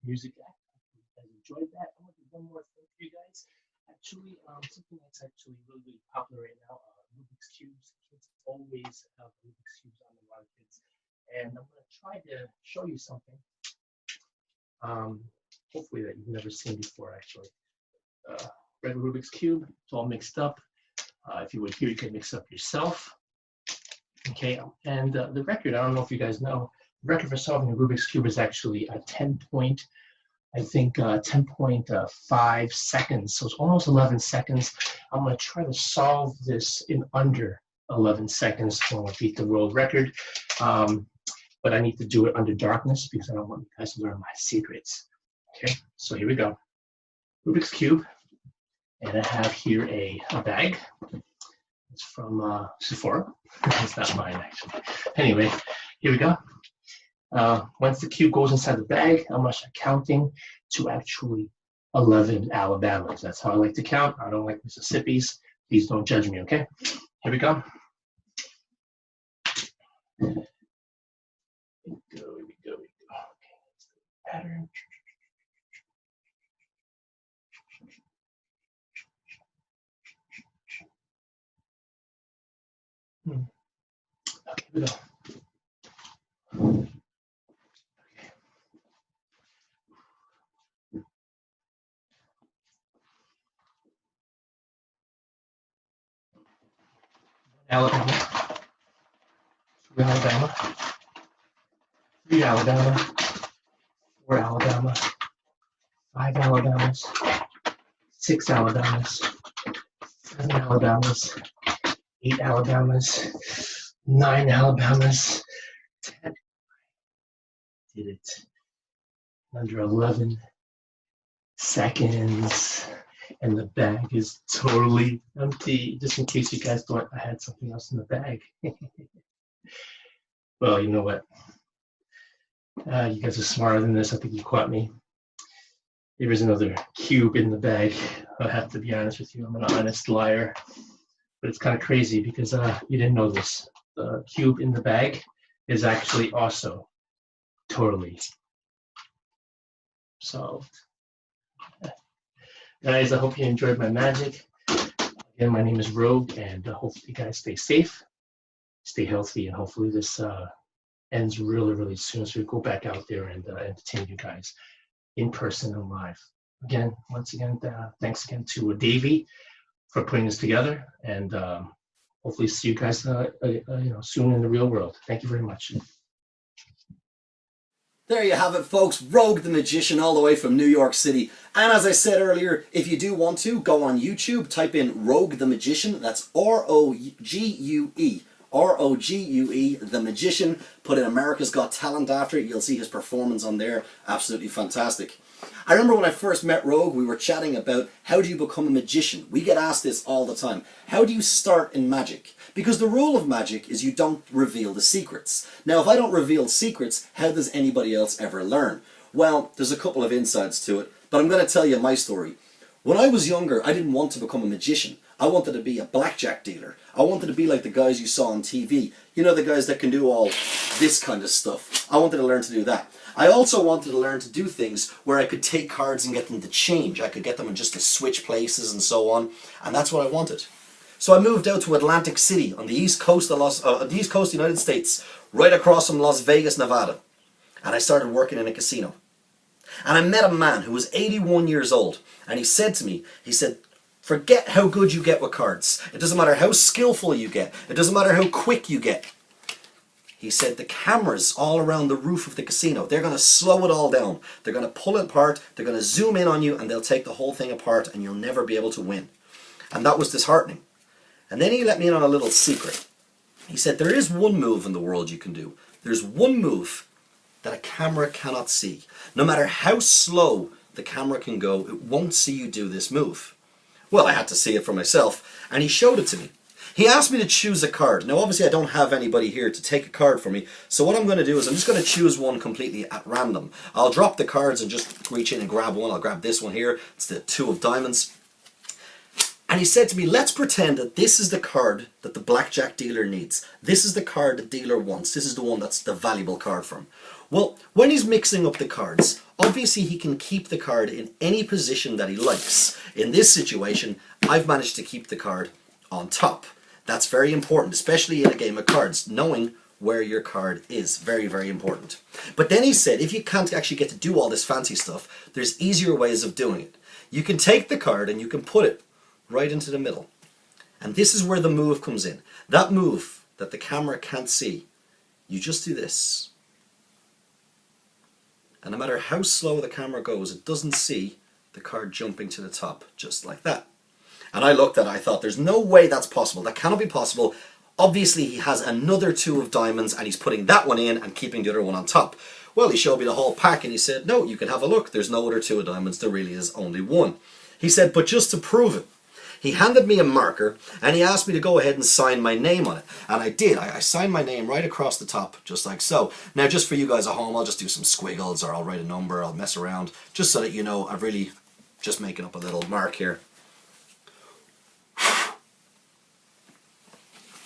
Speaker 9: Music act. I hope you guys enjoyed that. I want to do one more thing for you guys. Actually, something that's actually really, really popular right now, Rubik's Cubes. Kids always have Rubik's Cubes on a lot of kids. And I'm going to try to show you something, hopefully that you've never seen before, actually. Red Rubik's Cube, it's all mixed up. If you would here, you can mix up yourself. Okay, and the record, I don't know if you guys know, the record for solving a Rubik's Cube is actually a 10.5 seconds. So it's almost 11 seconds. I'm going to try to solve this in under 11 seconds to beat the world record. But I need to do it under darkness because I don't want you guys to learn my secrets. Okay, so here we go. Rubik's Cube. And I have here a bag. It's from Sephora. It's not mine, actually. Anyway, here we go. Once the cube goes inside the bag, I'm going to start counting to actually 11 Alabamas. That's how I like to count. I don't like Mississippi's. Please don't judge me, okay? Here we go. Here we go. Okay, that's the pattern. Okay, here we go. Alabama, 2 Alabama, 3 Alabama, 4 Alabama, 5 Alabamas, 6 Alabamas, 7 Alabamas, 8 Alabamas, 9 Alabamas, 10. Did it under 11 seconds. And the bag is totally empty, just in case you guys thought I had something else in the bag. Well, you know what? You guys are smarter than this. I think you caught me. There is another cube in the bag. I have to be honest with you. I'm an honest liar. But it's kind of crazy because you didn't know this. The cube in the bag is actually also totally solved. Guys, I hope you enjoyed my magic. Again, my name is Rogue, and hopefully you guys stay safe, stay healthy, and hopefully this ends really, really soon so we go back out there and entertain you guys in person and live. Again, once again, thanks again to Davey for putting this together, and hopefully see you guys soon in the real world. Thank you very much.
Speaker 1: There you have it, folks. Rogue the Magician, all the way from New York City. And as I said earlier, if you do want to, go on YouTube, type in Rogue the Magician. That's R-O-G-U-E. Rogue, The Magician. Put in America's Got Talent after it. You'll see his performance on there. Absolutely fantastic. I remember when I first met Rogue, we were chatting about how do you become a magician. We get asked this all the time. How do you start in magic? Because the rule of magic is you don't reveal the secrets. Now, if I don't reveal secrets, how does anybody else ever learn? Well, there's a couple of insights to it, but I'm going to tell you my story. When I was younger, I didn't want to become a magician. I wanted to be a blackjack dealer. I wanted to be like the guys you saw on TV. You know, the guys that can do all this kind of stuff. I wanted to learn to do that. I also wanted to learn to do things where I could take cards and get them to change. I could get them just to switch places and so on. And that's what I wanted. So I moved out to Atlantic City on the east coast of the United States, right across from Las Vegas, Nevada. And I started working in a casino. And I met a man who was 81 years old. And he said to me, he said, forget how good you get with cards. It doesn't matter how skillful you get. It doesn't matter how quick you get. He said the cameras all around the roof of the casino, they're going to slow it all down. They're going to pull it apart. They're going to zoom in on you and they'll take the whole thing apart and you'll never be able to win. And that was disheartening. And then he let me in on a little secret. He said there is one move in the world you can do. There's one move that a camera cannot see. No matter how slow the camera can go, it won't see you do this move. Well, I had to see it for myself, and he showed it to me. He asked me to choose a card. Now, obviously, I don't have anybody here to take a card for me, so what I'm going to do is I'm just going to choose one completely at random. I'll drop the cards and just reach in and grab one. I'll grab this one here. It's the 2 of diamonds. And he said to me, let's pretend that this is the card that the blackjack dealer needs. This is the card the dealer wants. This is the one that's the valuable card for him. Well, when he's mixing up the cards, obviously he can keep the card in any position that he likes. In this situation, I've managed to keep the card on top. That's very important, especially in a game of cards, knowing where your card is. Very, very important. But then he said, if you can't actually get to do all this fancy stuff, there's easier ways of doing it. You can take the card and you can put it right into the middle. And this is where the move comes in. That move that the camera can't see, you just do this. And no matter how slow the camera goes, it doesn't see the card jumping to the top, just like that. And I looked at it, I thought, there's no way that's possible. That cannot be possible. Obviously, he has another 2 of diamonds, and he's putting that one in and keeping the other one on top. Well, he showed me the whole pack, and he said, no, you can have a look. There's no other 2 of diamonds. There really is only one. He said, but just to prove it, he handed me a marker and he asked me to go ahead and sign my name on it. And I did. I signed my name right across the top, just like so. Now, just for you guys at home, I'll just do some squiggles or I'll write a number, I'll mess around, just so that you know I'm really just making up a little mark here.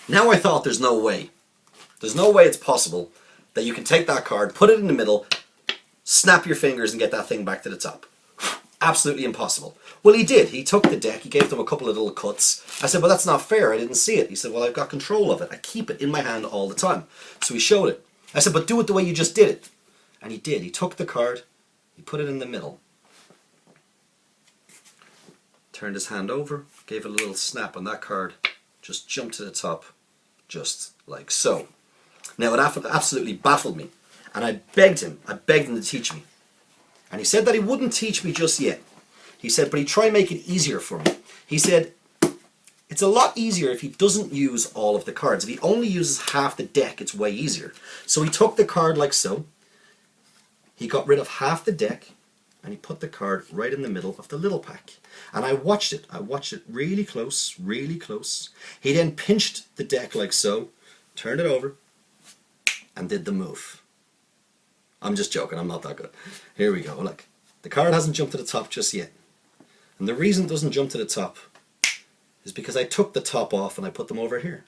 Speaker 1: Now I thought there's no way. There's no way it's possible that you can take that card, put it in the middle, snap your fingers and get that thing back to the top. Absolutely impossible. Well, he did. He took the deck. He gave them a couple of little cuts. I said, well, that's not fair. I didn't see it. He said, well, I've got control of it. I keep it in my hand all the time. So he showed it. I said, but do it the way you just did it. And he did. He took the card. He put it in the middle. Turned his hand over. Gave it a little snap on that card. Just jumped to the top. Just like so. Now, it absolutely baffled me. And I begged him to teach me. And he said that he wouldn't teach me just yet. He said, but he'd try and make it easier for me. He said, it's a lot easier if he doesn't use all of the cards. If he only uses half the deck, it's way easier. So he took the card like so. He got rid of half the deck, and he put the card right in the middle of the little pack. And I watched it. I watched it really close, really close. He then pinched the deck like so, turned it over, and did the move. I'm just joking, I'm not that good. Here we go, look. The card hasn't jumped to the top just yet. And the reason it doesn't jump to the top is because I took the top off and I put them over here.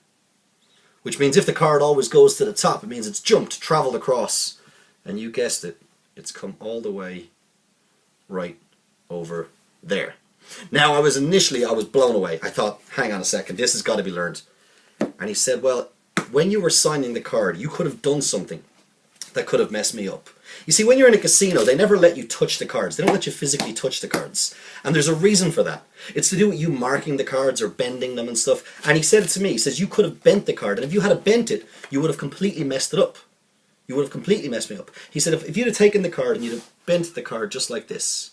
Speaker 1: Which means if the card always goes to the top, it means it's jumped, traveled across, and you guessed it, it's come all the way right over there. Now, I was blown away. I thought, hang on a second, this has got to be learned. And he said, well, when you were signing the card, you could have done something that could have messed me up. You see, when you're in a casino, they never let you touch the cards. They don't let you physically touch the cards. And there's a reason for that. It's to do with you marking the cards or bending them and stuff. And he said it to me. He says, you could have bent the card. And if you had bent it, you would have completely messed it up. You would have completely messed me up. He said, if you'd have taken the card and you'd have bent the card just like this.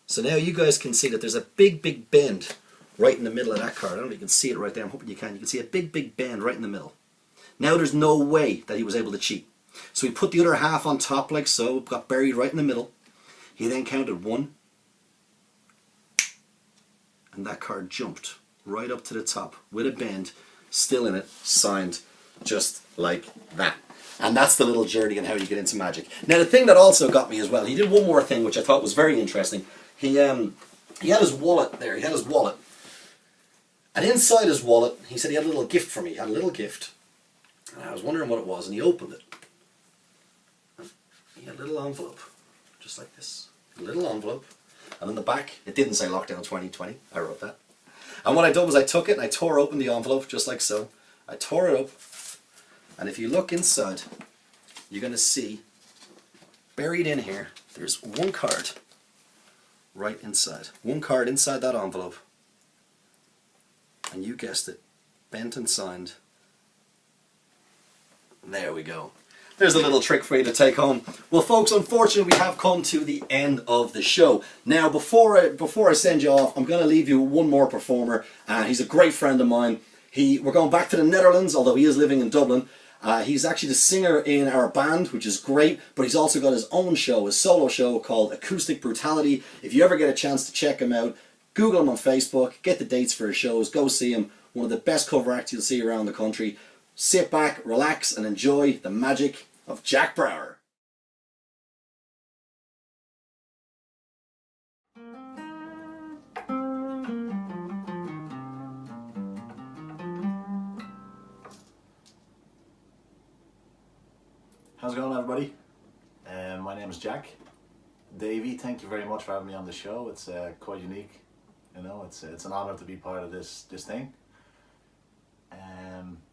Speaker 1: So now you guys can see that there's a big, big bend right in the middle of that card. I don't know if you can see it right there. I'm hoping you can. You can see a big, big bend right in the middle. Now there's no way that he was able to cheat. So he put the other half on top like so, got buried right in the middle. He then counted 1, and that card jumped right up to the top with a bend, still in it, signed just like that. And that's the little journey and how you get into Magic. Now the thing that also got me as well, he did one more thing which I thought was very interesting. He had his wallet there, he had his wallet. And inside his wallet, he said he had a little gift for me. He had a little gift. And I was wondering what it was, and he opened it. And he had a little envelope, just like this. A little envelope. And on the back, it didn't say Lockdown 2020. I wrote that. And what I did was I took it and I tore open the envelope, just like so. I tore it up. And if you look inside, you're going to see, buried in here, there's one card right inside. One card inside that envelope. And you guessed it, bent and signed. There we go. There's a little trick for you to take home. Well folks, unfortunately we have come to the end of the show. Now before I send you off, I'm going to leave you with one more performer. He's a great friend of mine. We're going back to the Netherlands, although he is living in Dublin. He's actually the singer in our band, which is great, but he's also got his own show, his solo show called Acoustic Brutality. If you ever get a chance to check him out, Google him on Facebook, get the dates for his shows, go see him. One of the best cover acts you'll see around the country. Sit back, relax, and enjoy the magic of Jack Brouwer.
Speaker 10: How's it going, everybody? My name is Jack. Davey, thank you very much for having me on the show. It's quite unique. You know, it's an honor to be part of this thing.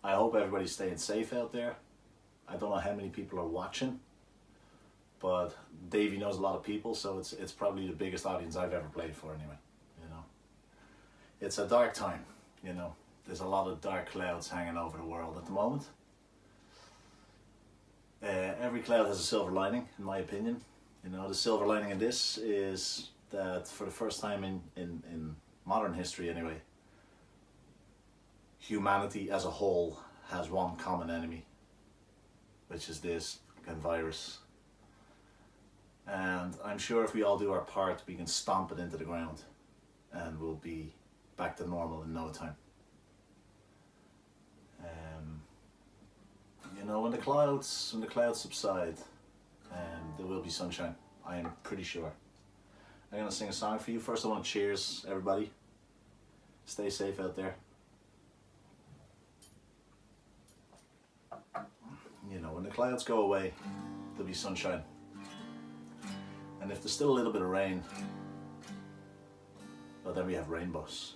Speaker 10: I hope everybody's staying safe out there. I don't know how many people are watching, but Davey knows a lot of people, so it's probably the biggest audience I've ever played for anyway. You know, it's a dark time. You know, there's a lot of dark clouds hanging over the world at the moment. Every cloud has a silver lining, in my opinion. You know, the silver lining in this is that for the first time in modern history anyway, humanity as a whole has one common enemy, which is this virus. And I'm sure if we all do our part, we can stomp it into the ground and we'll be back to normal in no time. You know, when the clouds subside, there will be sunshine. I am pretty sure. I'm gonna sing a song for you. First I want to cheers everybody. Stay safe out there. You know, when the clouds go away, there'll be sunshine. And if there's still a little bit of rain, well, then we have rainbows.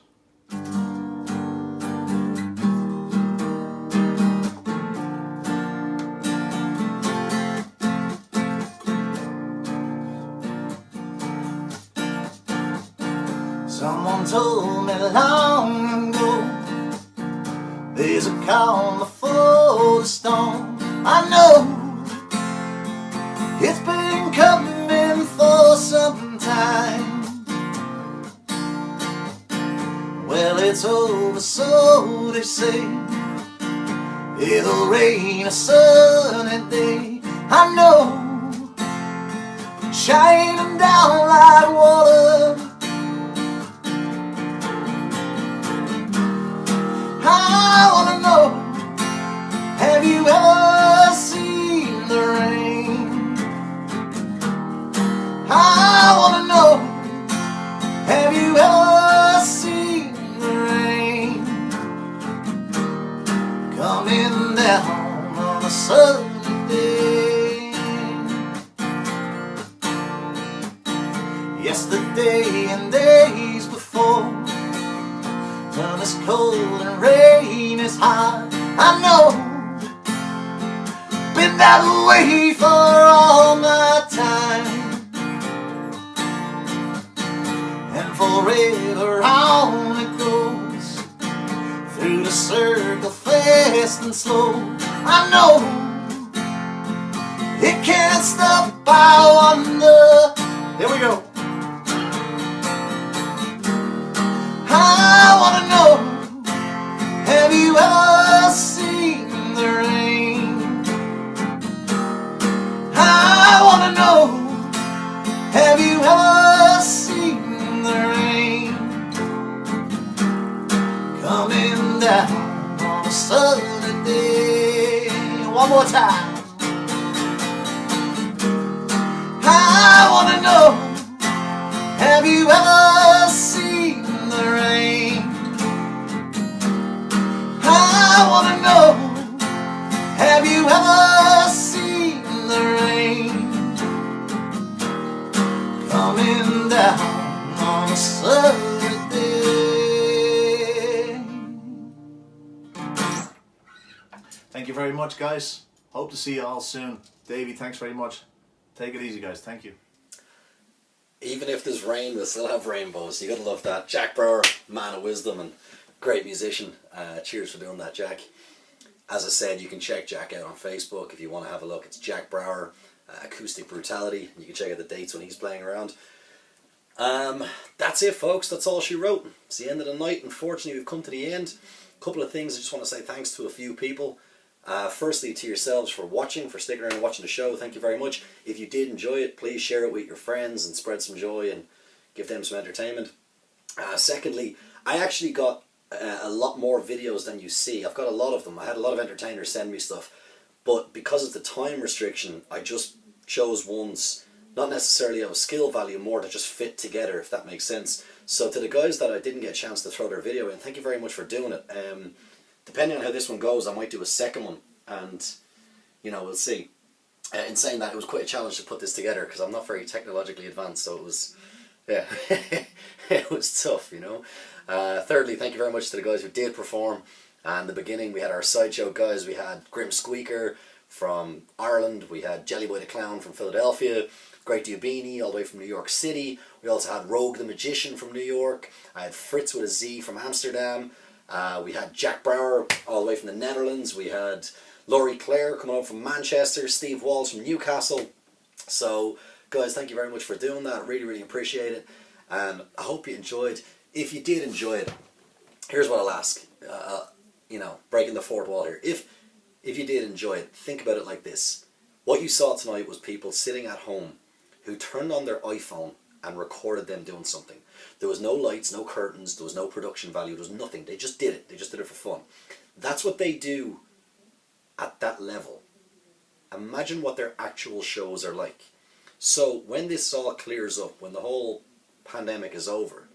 Speaker 10: Someone told me long ago, there's a calm before the storm. I know it's been coming for some time. Well, it's over, so they say. It'll rain a sunny day. I know, shining down like water. I wanna know, have you ever seen the rain? I wanna know, have you ever seen the rain coming down on a sunny day? Yesterday and days before, sun is cold and rain is hot. I know, been that way for all my time. And forever on it goes, through the circle fast and slow. I know, it can't stop, I wonder. Here we go. I wanna know, have you ever seen the rain?
Speaker 1: sunny day. One more time. I wanna know, have you ever seen the rain? I wanna know, have you ever seen the rain coming down on a sunny day?
Speaker 10: Thank you very much, guys. Hope to see you all soon. Davey, thanks very much. Take it easy, guys. Thank you.
Speaker 1: Even if there's rain, we'll still have rainbows. You gotta love that. Jack Brouwer, man of wisdom and great musician. Cheers for doing that, Jack. As I said, you can check Jack out on Facebook if you want to have a look. It's Jack Brouwer, Acoustic Brutality. You can check out the dates when he's playing around. That's it, folks. That's all she wrote. It's the end of the night. Unfortunately, we've come to the end. A couple of things I just want to say thanks to a few people. Firstly, to yourselves for watching, for sticking around and watching the show. Thank you very much. If you did enjoy it, please share it with your friends and spread some joy and give them some entertainment. Secondly, I actually got a lot more videos than you see. I've got a lot of them. I had a lot of entertainers send me stuff, but because of the time restriction, I just chose ones, not necessarily of a skill value, more to just fit together, if that makes sense. So to the guys that I didn't get a chance to throw their video in, thank you very much for doing it. Depending on how this one goes, I might do a second one, and you know, we'll see. In saying that, it was quite a challenge to put this together because I'm not very technologically advanced, so it was, yeah, it was tough, you know. Thirdly, thank you very much to the guys who did perform. And in the beginning, we had our sideshow guys. We had Grim Squeaker from Ireland. We had Jellyboy the Clown from Philadelphia. Great Dubini all the way from New York City. We also had Rogue the Magician from New York. I had Fritz with a Z from Amsterdam. We had Jack Brouwer all the way from the Netherlands. We had Laurie Claire coming up from Manchester. Steve Walls from Newcastle. So, guys, thank you very much for doing that. Really, really appreciate it. And I hope you enjoyed. If you did enjoy it, here's what I'll ask. You know, breaking the fourth wall here. If you did enjoy it, think about it like this. What you saw tonight was people sitting at home who turned on their iPhone and recorded them doing something. There was no lights, no curtains, there was no production value, there was nothing. They just did it. They just did it for fun. That's what they do at that level. Imagine what their actual shows are like. So when this all clears up, when the whole pandemic is over,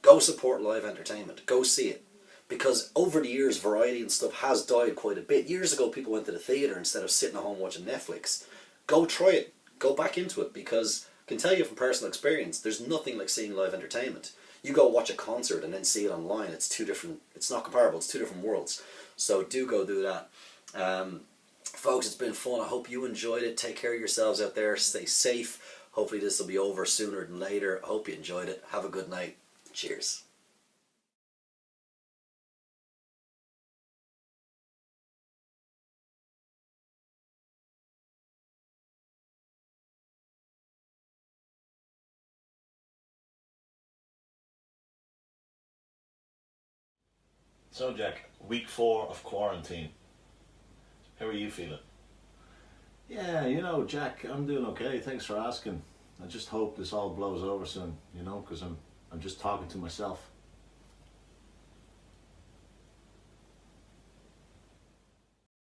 Speaker 1: go support live entertainment. Go see it. Because over the years, variety and stuff has died quite a bit. Years ago, people went to the theatre instead of sitting at home watching Netflix. Go try it. Go back into it, because I can tell you from personal experience, there's nothing like seeing live entertainment. You go watch a concert and then see it online. It's two different. It's not comparable. It's two different worlds. So do go do that. Folks, it's been fun. I hope you enjoyed it. Take care of yourselves out there. Stay safe. Hopefully this will be over sooner than later. I hope you enjoyed it. Have a good night. Cheers.
Speaker 10: So, Jack, week 4 of quarantine. How are you feeling? Yeah, you know, Jack, I'm doing okay. Thanks for asking. I just hope this all blows over soon, you know, because I'm just talking to myself.